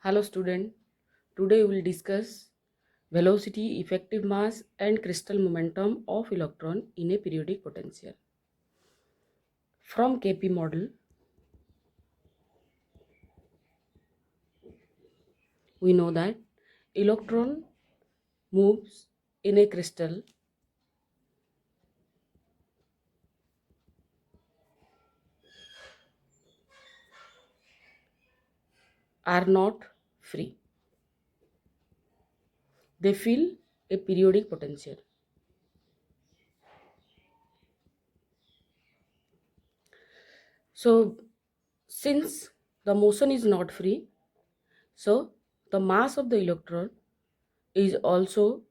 Hello student, today we will discuss velocity, effective mass and crystal momentum of electron in a periodic potential. From KP model, we know that electron moves in a crystal are not free. They fill a periodic potential. So since the motion is not free, so the mass of the electron is also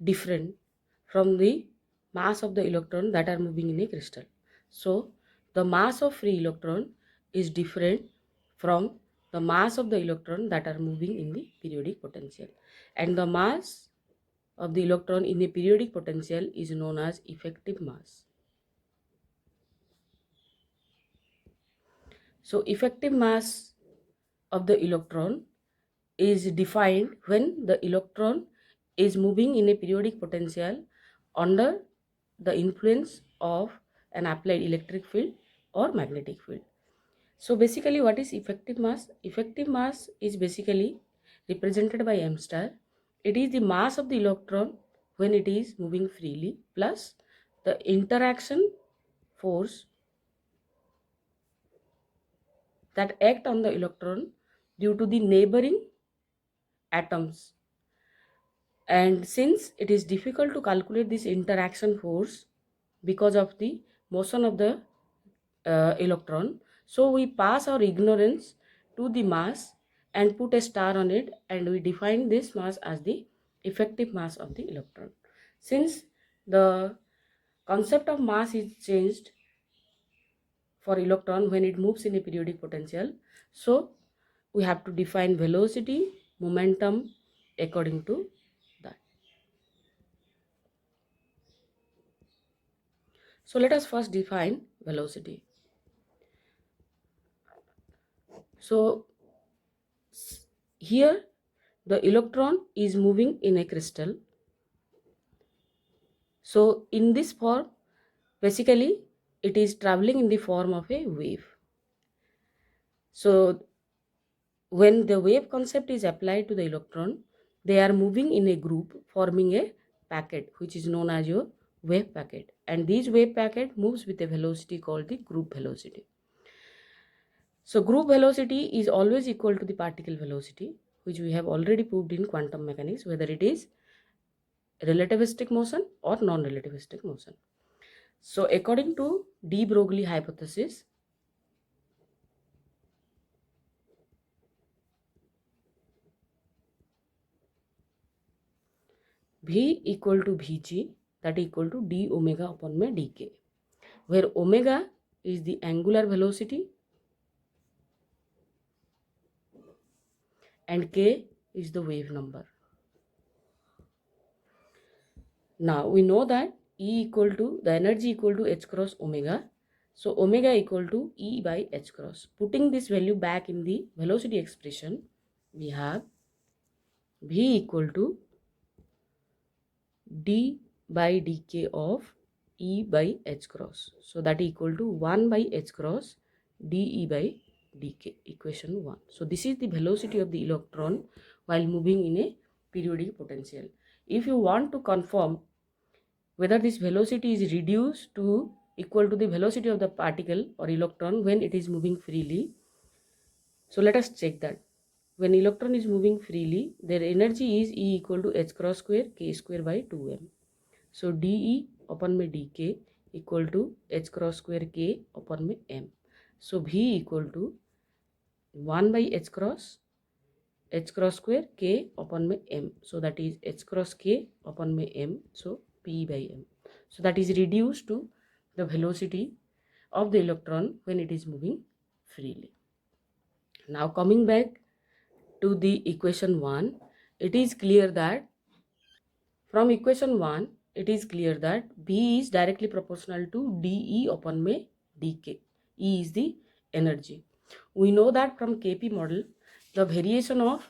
different from the mass of the electron that are moving in a crystal. So the mass of free electron is different from the mass of the electron that are moving in the periodic potential, and the mass of the electron in the periodic potential is known as effective mass. So effective mass of the electron is defined when the electron is moving in a periodic potential under the influence of an applied electric field or magnetic field. So basically, what is effective mass? Effective mass is basically represented by m star. It is the mass of the electron when it is moving freely plus the interaction force that act on the electron due to the neighboring atoms. And since it is difficult to calculate this interaction force because of the motion of the electron, so we pass our ignorance to the mass and put a star on it, and we define this mass as the effective mass of the electron. Since the concept of mass is changed for electron when it moves in a periodic potential, so we have to define velocity, momentum according to that. So let us first define velocity. So here the electron is moving in a crystal. So in this form, basically it is traveling in the form of a wave. So when the wave concept is applied to the electron, they are moving in a group forming a packet which is known as your wave packet, and this wave packet moves with a velocity called the group velocity. So group velocity is always equal to the particle velocity, which we have already proved in quantum mechanics, whether it is relativistic motion or non-relativistic motion. So according to de Broglie hypothesis, V equal to Vg, that equal to d omega upon my dk, where omega is the angular velocity and k is the wave number. Now we know that E equal to the energy equal to h cross omega. So omega equal to E by h cross. Putting this value back in the velocity expression, we have V equal to d by dk of E by h cross. So that equal to 1 by h cross dE by dk, equation 1. So this is the velocity of the electron while moving in a periodic potential. If you want to confirm whether this velocity is reduced to equal to the velocity of the particle or electron when it is moving freely, so let us check that. When electron is moving freely, their energy is E equal to h cross square k square by 2m. So dE upon my dk equal to h cross square k upon my m. So V equal to 1 by h cross square k upon my m. So that is h cross k upon my m. So P by m. So that is reduced to the velocity of the electron when it is moving freely. Now coming back to the equation 1, it is clear that from equation 1, it is clear that B is directly proportional to dE upon my dk. E is the energy. We know that from Kp model, the variation of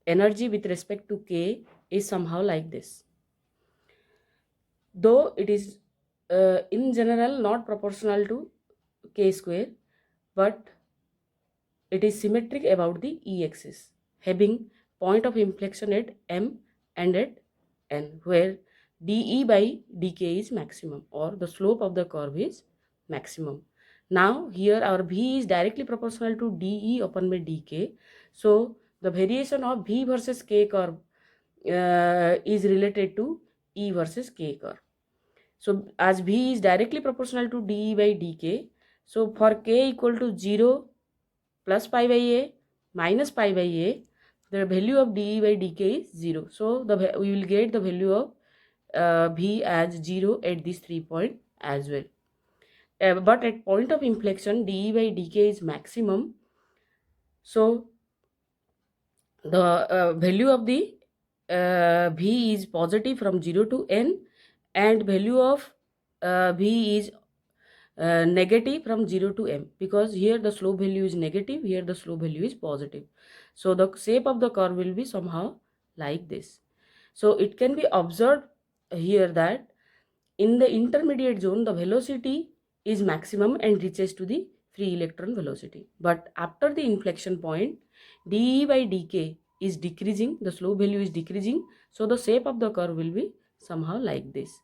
energy with respect to K is somehow like this. Though it is in general not proportional to K square, but it is symmetric about the E-axis, having point of inflection at M and at N, where dE by dk is maximum, or the slope of the curve is maximum. Now here our V is directly proportional to dE upon by dk. So the variation of V versus K curve is related to E versus K curve. So as V is directly proportional to dE by dk, so for K equal to 0 plus pi by a minus pi by a, the value of dE by dk is 0. So we will get the value of V as 0 at this 3 point as well. But at point of inflection, dE by dk is maximum. So the value of the V is positive from 0 to n, and value of V is negative from 0 to m, because here the slope value is negative, here the slope value is positive. So the shape of the curve will be somehow like this. So it can be observed here that in the intermediate zone, the velocity is maximum and reaches to the free electron velocity. But after the inflection point, dE by dk is decreasing, the slope value is decreasing. So the shape of the curve will be somehow like this.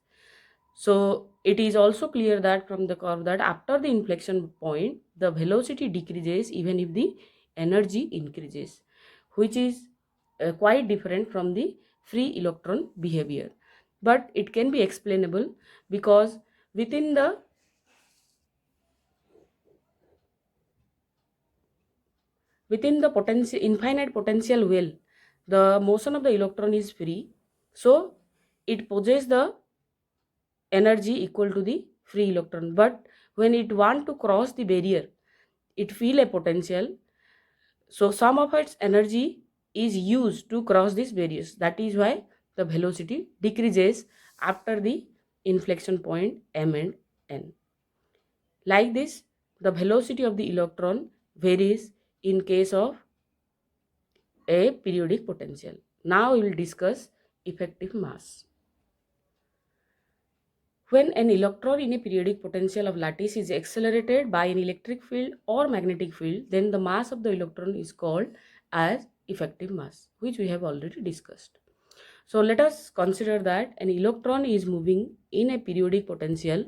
So it is also clear that from the curve that after the inflection point, the velocity decreases even if the energy increases, which is quite different from the free electron behavior. But it can be explainable because within the potential, infinite potential well, the motion of the electron is free. So it possesses the energy equal to the free electron, but when it want to cross the barrier, it feel a potential, so some of its energy is used to cross these barriers. That is why the velocity decreases after the inflection point m and n. Like this, the velocity of the electron varies in case of a periodic potential. Now we will discuss effective mass. When an electron in a periodic potential of lattice is accelerated by an electric field or magnetic field, then the mass of the electron is called as effective mass, which we have already discussed. So let us consider that an electron is moving in a periodic potential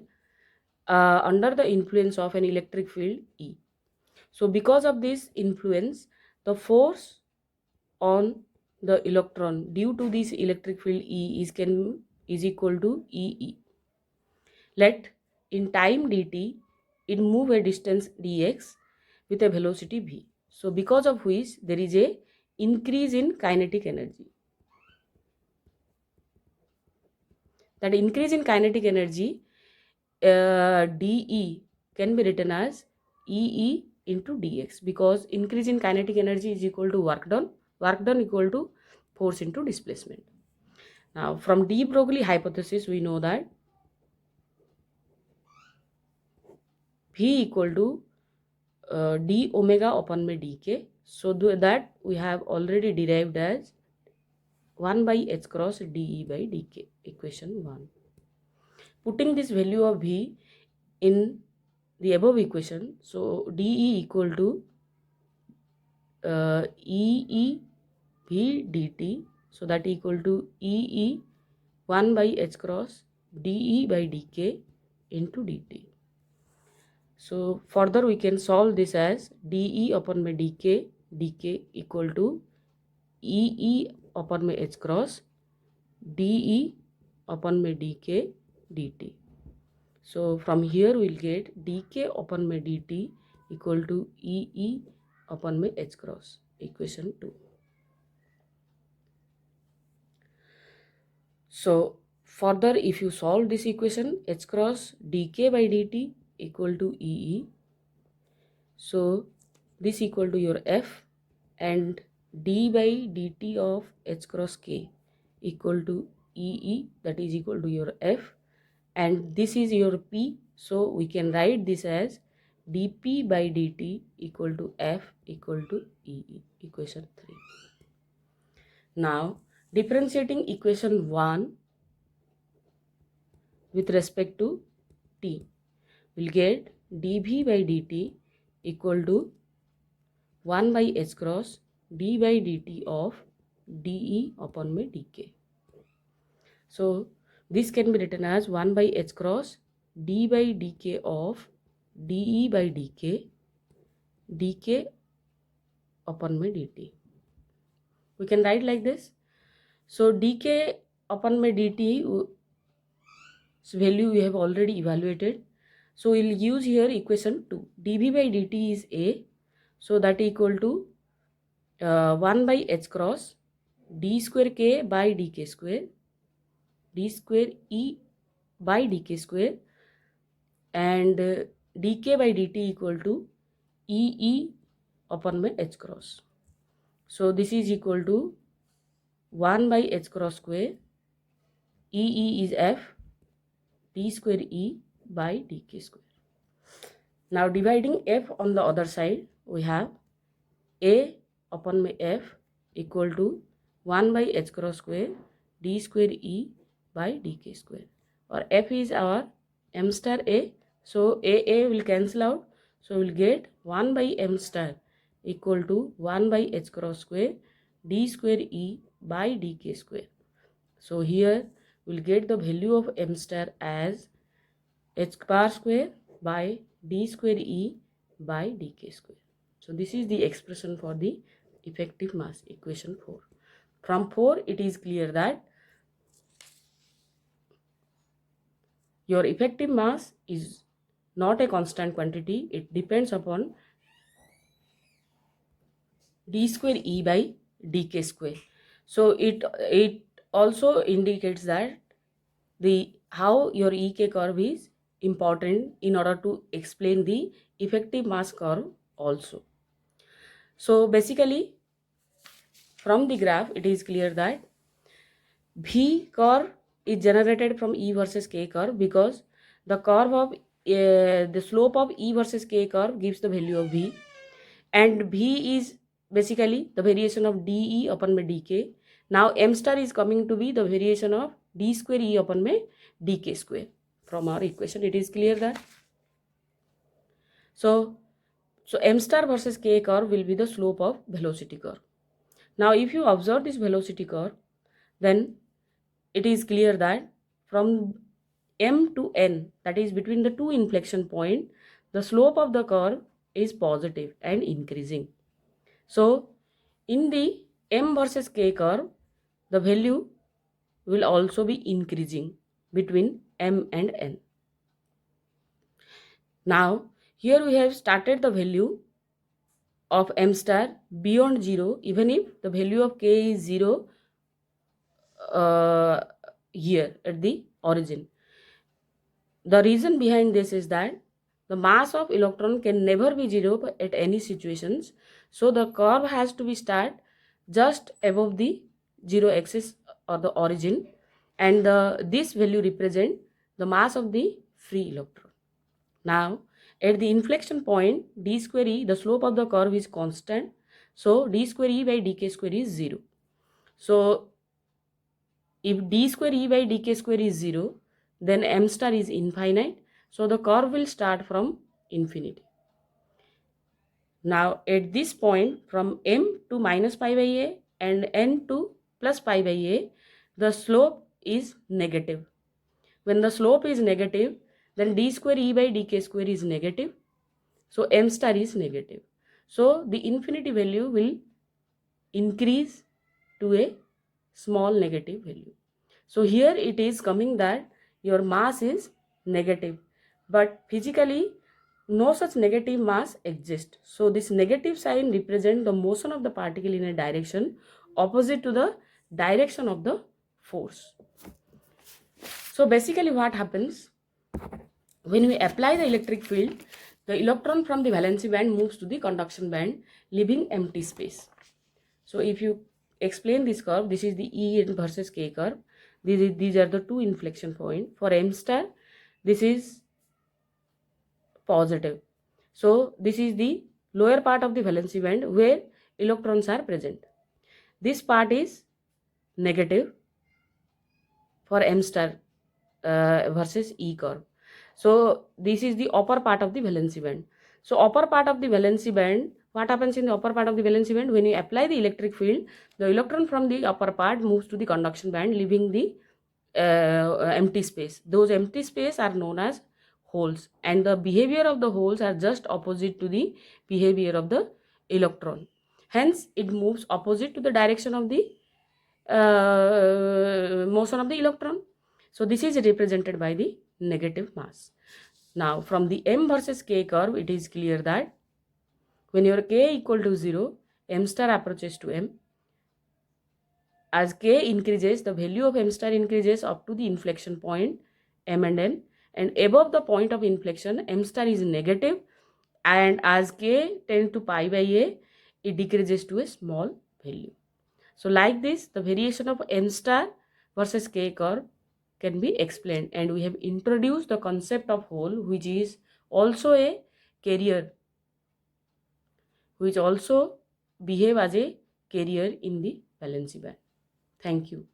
under the influence of an electric field E. So because of this influence, the force on the electron due to this electric field E is equal to EE. Let in time dt it move a distance dx with a velocity v. So because of which there is a increase in kinetic energy. That increase in kinetic energy, dE can be written as EE into dx, because increase in kinetic energy is equal to work done equal to force into displacement. Now from de Broglie hypothesis we know that V equal to d omega upon by dk. So that we have already derived as 1 by h cross dE by dk, equation 1. Putting this value of V in the above equation, so dE equal to EE V dt, so that equal to EE 1 by h cross dE by dk into dt. So further we can solve this as dE upon my dk equal to EE upon my h cross dE upon my dk dt. So from here we will get dk upon my dt equal to EE upon my h cross, equation 2. So further if you solve this equation, h cross dk by dt equal to EE, so this equal to your F, and d by dt of h cross k equal to EE, that is equal to your F, and this is your P, so we can write this as dp by dt equal to F equal to EE, equation 3. Now, differentiating equation 1 with respect to t, we'll get dv by dt equal to 1 by h cross d by dt of dE upon by dk. So, this can be written as 1 by h cross d by dk of dE by dk upon by dt. We can write like this. So, dk upon by dt value we have already evaluated. So, we will use here equation 2. dv by dt is A. So, that equal to 1 by h cross d square k by dk square, d square E by dk square, and dk by dt equal to EE upon by h cross. So, this is equal to 1 by h cross square, EE is F, d square E by dk square. Now, dividing F on the other side, we have A upon my F equal to 1 by h cross square d square E by dk square, or F is our m star A. So, A will cancel out. So, we will get 1 by m star equal to 1 by h cross square d square E by dk square. So, here we will get the value of m star as h bar square by d square E by dk square. So, this is the expression for the effective mass, equation 4. From 4, it is clear that your effective mass is not a constant quantity. It depends upon d square E by dk square. So, it also indicates that how your EK curve is important in order to explain the effective mass curve also. So, basically, from the graph, it is clear that V curve is generated from E versus K curve, because the curve of the slope of E versus K curve gives the value of V, and V is basically the variation of dE upon by dk. Now, m star is coming to be the variation of d square E upon by dk square. From our equation, it is clear that. So m star versus K curve will be the slope of velocity curve. Now, if you observe this velocity curve, then it is clear that from M to N, that is between the two inflection point, the slope of the curve is positive and increasing. So, in the M versus K curve, the value will also be increasing between M and N. Now, here we have started the value of M star beyond 0, even if the value of K is 0 here at the origin. The reason behind this is that the mass of electron can never be 0 at any situations. So, the curve has to be start just above the 0 axis or the origin, and this value represent the mass of the free electron. Now, at the inflection point d square E, the slope of the curve is constant. So, d square E by dk square is 0. So, if d square E by dk square is 0, then m star is infinite. So, the curve will start from infinity. Now, at this point, from m to minus pi by a and n to plus pi by a, the slope is negative. When the slope is negative, then d square E by dk square is negative. So, m star is negative. So, the infinity value will increase to a small negative value. So, here it is coming that your mass is negative, but physically no such negative mass exists. So, this negative sign represents the motion of the particle in a direction opposite to the direction of the force. So, basically what happens when we apply the electric field, the electron from the valency band moves to the conduction band, leaving empty space. So, if you explain this curve, this is the E versus K curve. These are the two inflection points. For M star, this is positive. So this is the lower part of the valency band where electrons are present. This part is negative for M star versus E curve. So this is the upper part of the valency band. So upper part of the valency band, what happens in the upper part of the valency band? When you apply the electric field, the electron from the upper part moves to the conduction band, leaving the empty space. Those empty space are known as holes, and the behavior of the holes are just opposite to the behavior of the electron. Hence it moves opposite to the direction of the motion of the electron. So this is represented by the negative mass. Now from the M versus K curve, it is clear that when your K equal to 0, M star approaches to M. As K increases, the value of M star increases up to the inflection point M and N, and above the point of inflection, M star is negative, and as K tends to pi by A, it decreases to a small value. So like this, the variation of M star versus K curve can be explained, and we have introduced the concept of hole, which is also a carrier, which also behave as a carrier in the valency band. Thank you.